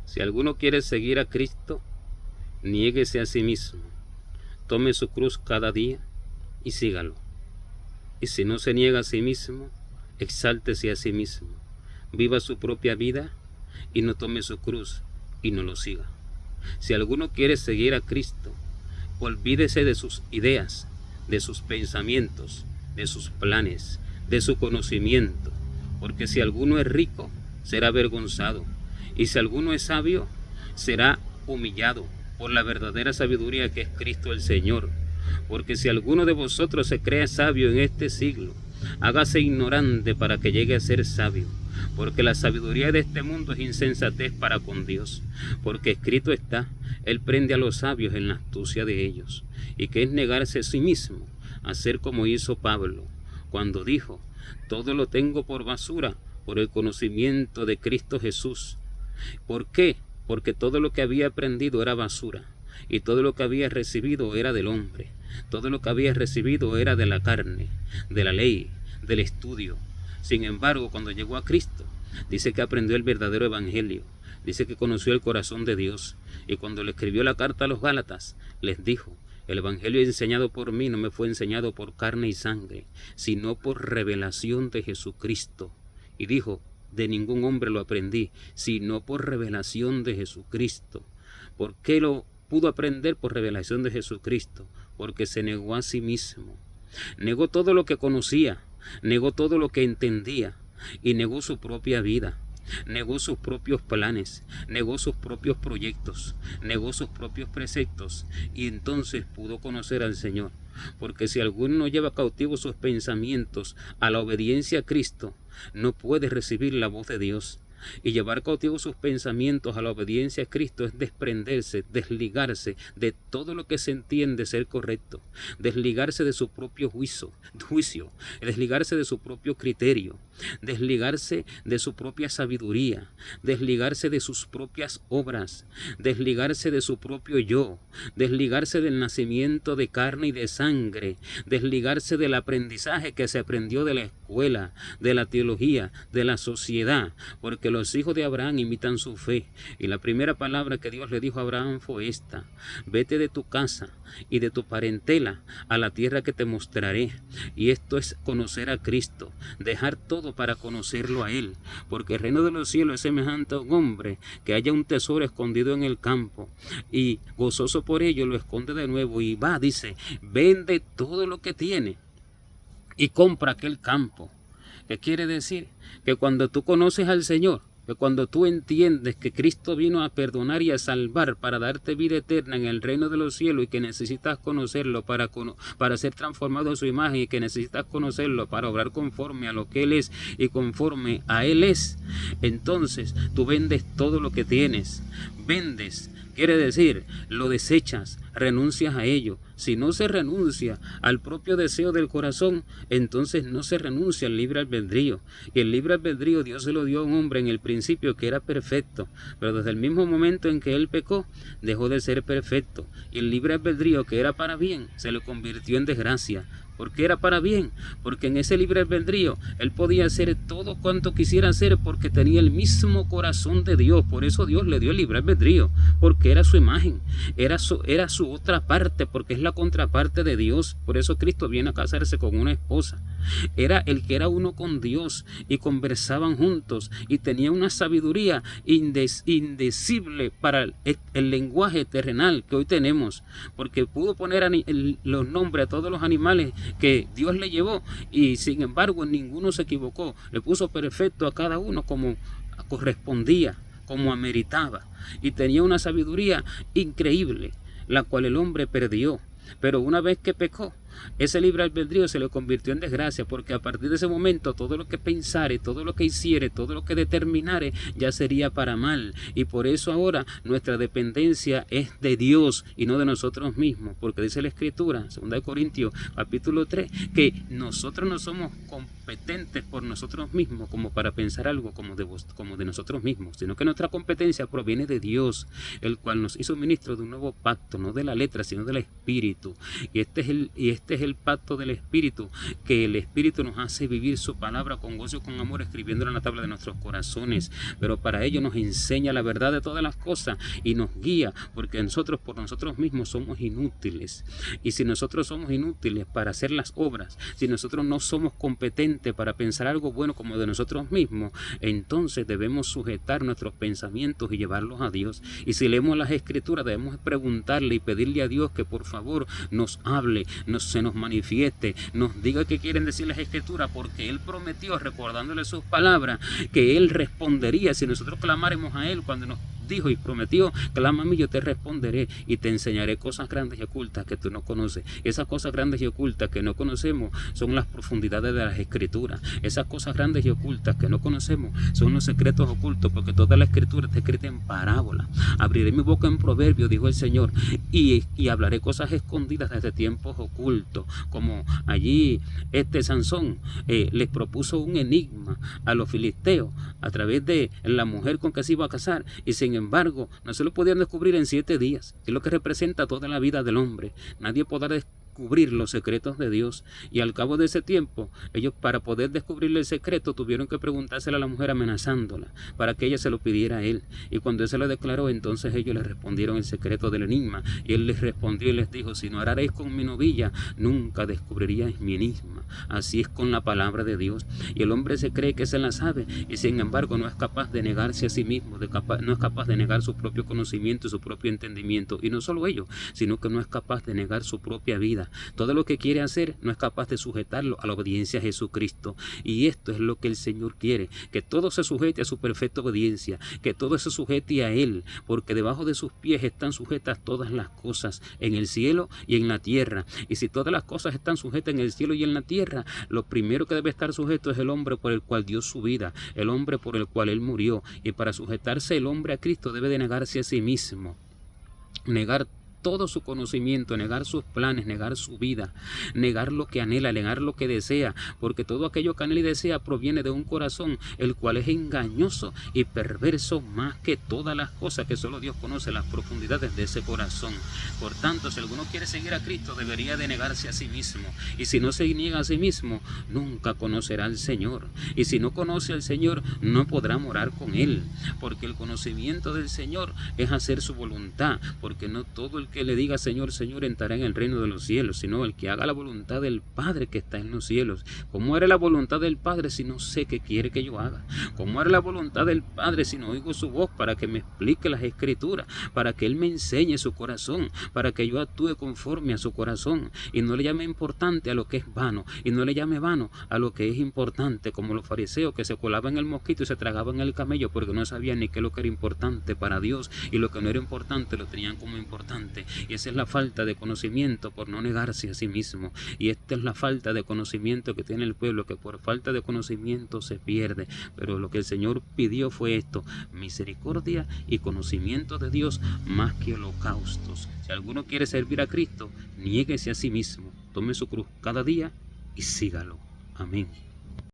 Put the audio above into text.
Si alguno quiere seguir a Cristo, niéguese a sí mismo, tome su cruz cada día y sígalo. Y si no se niega a sí mismo, exáltese a sí mismo, viva su propia vida y no tome su cruz y no lo siga. Si alguno quiere seguir a Cristo, olvídese de sus ideas, de sus pensamientos, de sus planes, de su conocimiento, porque si alguno es rico, será avergonzado, y si alguno es sabio, será humillado por la verdadera sabiduría que es Cristo el Señor. Porque si alguno de vosotros se cree sabio en este siglo, hágase ignorante para que llegue a ser sabio, porque la sabiduría de este mundo es insensatez para con Dios, porque escrito está, Él prende a los sabios en la astucia de ellos, y que es negarse a sí mismo, hacer como hizo Pablo, cuando dijo, todo lo tengo por basura, por el conocimiento de Cristo Jesús. ¿Por qué? Porque todo lo que había aprendido era basura, y todo lo que había recibido era del hombre, todo lo que había recibido era de la carne, de la ley, del estudio. Sin embargo, cuando llegó a Cristo, dice que aprendió el verdadero evangelio, dice que conoció el corazón de Dios, y cuando le escribió la carta a los Gálatas, les dijo, el evangelio enseñado por mí no me fue enseñado por carne y sangre, sino por revelación de Jesucristo. Y dijo, de ningún hombre lo aprendí, sino por revelación de Jesucristo. ¿Por qué lo pudo aprender? Por revelación de Jesucristo, porque se negó a sí mismo. Negó todo lo que conocía, negó todo lo que entendía y negó su propia vida. Negó sus propios planes, negó sus propios proyectos, negó sus propios preceptos y entonces pudo conocer al Señor. Porque si alguno lleva cautivos sus pensamientos a la obediencia a Cristo, no puede recibir la voz de Dios. Y llevar cautivos sus pensamientos a la obediencia a Cristo es desprenderse, desligarse de todo lo que se entiende ser correcto, desligarse de su propio juicio, desligarse de su propio criterio, desligarse de su propia sabiduría, desligarse de sus propias obras, desligarse de su propio yo, desligarse del nacimiento de carne y de sangre, desligarse del aprendizaje que se aprendió de la escuela, de la teología, de la sociedad, porque los hijos de Abraham imitan su fe. Y la primera palabra que Dios le dijo a Abraham fue esta: vete de tu casa y de tu parentela a la tierra que te mostraré. Y esto es conocer a Cristo, dejar todo para conocerlo a Él, porque el reino de los cielos es semejante a un hombre que haya un tesoro escondido en el campo y gozoso por ello lo esconde de nuevo y va, dice, vende todo lo que tiene y compra aquel campo. ¿Qué quiere decir? Que cuando tú conoces al Señor, que cuando tú entiendes que Cristo vino a perdonar y a salvar para darte vida eterna en el reino de los cielos y que necesitas conocerlo para ser transformado en su imagen y que necesitas conocerlo para obrar conforme a lo que Él es y conforme a Él es, entonces tú vendes todo lo que tienes, vendes. Quiere decir, lo desechas, renuncias a ello. Si no se renuncia al propio deseo del corazón, entonces no se renuncia al libre albedrío. Y el libre albedrío Dios se lo dio a un hombre en el principio que era perfecto, pero desde el mismo momento en que él pecó, dejó de ser perfecto. Y el libre albedrío que era para bien, se le convirtió en desgracia. ¿Por qué era para bien? Porque en ese libre albedrío él podía hacer todo cuanto quisiera hacer porque tenía el mismo corazón de Dios. Por eso Dios le dio el libre albedrío, porque era su imagen, era su otra parte, porque es la contraparte de Dios. Por eso Cristo viene a casarse con una esposa. Era el que era uno con Dios y conversaban juntos y tenía una sabiduría indecible para el lenguaje terrenal que hoy tenemos, porque pudo poner los nombres a todos los animales que Dios le llevó y sin embargo ninguno se equivocó, le puso perfecto a cada uno como correspondía, como ameritaba, y tenía una sabiduría increíble, la cual el hombre perdió. Pero una vez que pecó, ese libre albedrío se le convirtió en desgracia, porque a partir de ese momento todo lo que pensare, todo lo que hiciere, todo lo que determinare ya sería para mal. Y por eso ahora nuestra dependencia es de Dios y no de nosotros mismos, porque dice la Escritura, 2 Corintios capítulo 3, que nosotros no somos competentes por nosotros mismos como para pensar algo como de nosotros mismos, sino que nuestra competencia proviene de Dios, el cual nos hizo ministros de un nuevo pacto, no de la letra, sino del Espíritu. Y este Este es el pacto del Espíritu, que el Espíritu nos hace vivir su palabra con gozo y con amor, escribiéndola en la tabla de nuestros corazones. Pero para ello nos enseña la verdad de todas las cosas y nos guía, porque nosotros por nosotros mismos somos inútiles. Y si nosotros somos inútiles para hacer las obras, si nosotros no somos competentes para pensar algo bueno como de nosotros mismos, entonces debemos sujetar nuestros pensamientos y llevarlos a Dios. Y si leemos las Escrituras, debemos preguntarle y pedirle a Dios que por favor nos hable, se nos manifieste, nos diga qué quieren decir las Escrituras, porque Él prometió, recordándole sus palabras, que Él respondería si nosotros clamáremos a Él cuando nos dijo y prometió: clama a mí, yo te responderé y te enseñaré cosas grandes y ocultas que tú no conoces. Esas cosas grandes y ocultas que no conocemos son las profundidades de las Escrituras. Esas cosas grandes y ocultas que no conocemos son los secretos ocultos, porque toda la Escritura está escrita en parábola. Abriré mi boca en proverbio, dijo el Señor, y hablaré cosas escondidas desde tiempos ocultos. Como allí Sansón les propuso un enigma a los filisteos a través de la mujer con que se iba a casar, y sin embargo no se lo podían descubrir en 7 días. Es lo que representa toda la vida del hombre. Nadie podrá descubrir los secretos de Dios, y al cabo de ese tiempo ellos, para poder descubrirle el secreto, tuvieron que preguntárselo a la mujer amenazándola para que ella se lo pidiera a él, y cuando él se lo declaró, entonces ellos le respondieron el secreto del enigma, y él les respondió y les dijo: si no araréis con mi novilla, nunca descubriríais mi enigma. Así es con la palabra de Dios, y el hombre se cree que se la sabe, y sin embargo no es capaz de negarse a sí mismo, no es capaz de negar su propio conocimiento y su propio entendimiento, y no solo ello, sino que no es capaz de negar su propia vida. Todo lo que quiere hacer no es capaz de sujetarlo a la obediencia a Jesucristo, y esto es lo que el Señor quiere, que todo se sujete a su perfecta obediencia, que todo se sujete a Él, porque debajo de sus pies están sujetas todas las cosas en el cielo y en la tierra. Y si todas las cosas están sujetas en el cielo y en la tierra, lo primero que debe estar sujeto es el hombre por el cual dio su vida, el hombre por el cual Él murió. Y para sujetarse el hombre a Cristo debe de negarse a sí mismo, negar todo su conocimiento, negar sus planes, negar su vida, negar lo que anhela, negar lo que desea, porque todo aquello que anhela y desea proviene de un corazón, el cual es engañoso y perverso más que todas las cosas, que solo Dios conoce las profundidades de ese corazón. Por tanto, si alguno quiere seguir a Cristo, debería de negarse a sí mismo, y si no se niega a sí mismo, nunca conocerá al Señor, y si no conoce al Señor, no podrá morar con Él, porque el conocimiento del Señor es hacer su voluntad, porque no todo el que le diga Señor, Señor entrará en el reino de los cielos, sino el que haga la voluntad del Padre que está en los cielos. ¿Cómo haré la voluntad del Padre si no sé qué quiere que yo haga? ¿Cómo haré la voluntad del Padre si no oigo su voz para que me explique las Escrituras, para que Él me enseñe su corazón, para que yo actúe conforme a su corazón, y no le llame importante a lo que es vano, y no le llame vano a lo que es importante, como los fariseos que se colaban en el mosquito y se tragaban el camello porque no sabían ni qué es lo que era importante para Dios, y lo que no era importante lo tenían como importante. Y esa es la falta de conocimiento por no negarse a sí mismo, y esta es la falta de conocimiento que tiene el pueblo, que por falta de conocimiento se pierde. Pero lo que el Señor pidió fue esto: misericordia y conocimiento de Dios más que holocaustos. Si alguno quiere servir a Cristo, niéguese a sí mismo, tome su cruz cada día y sígalo. Amén.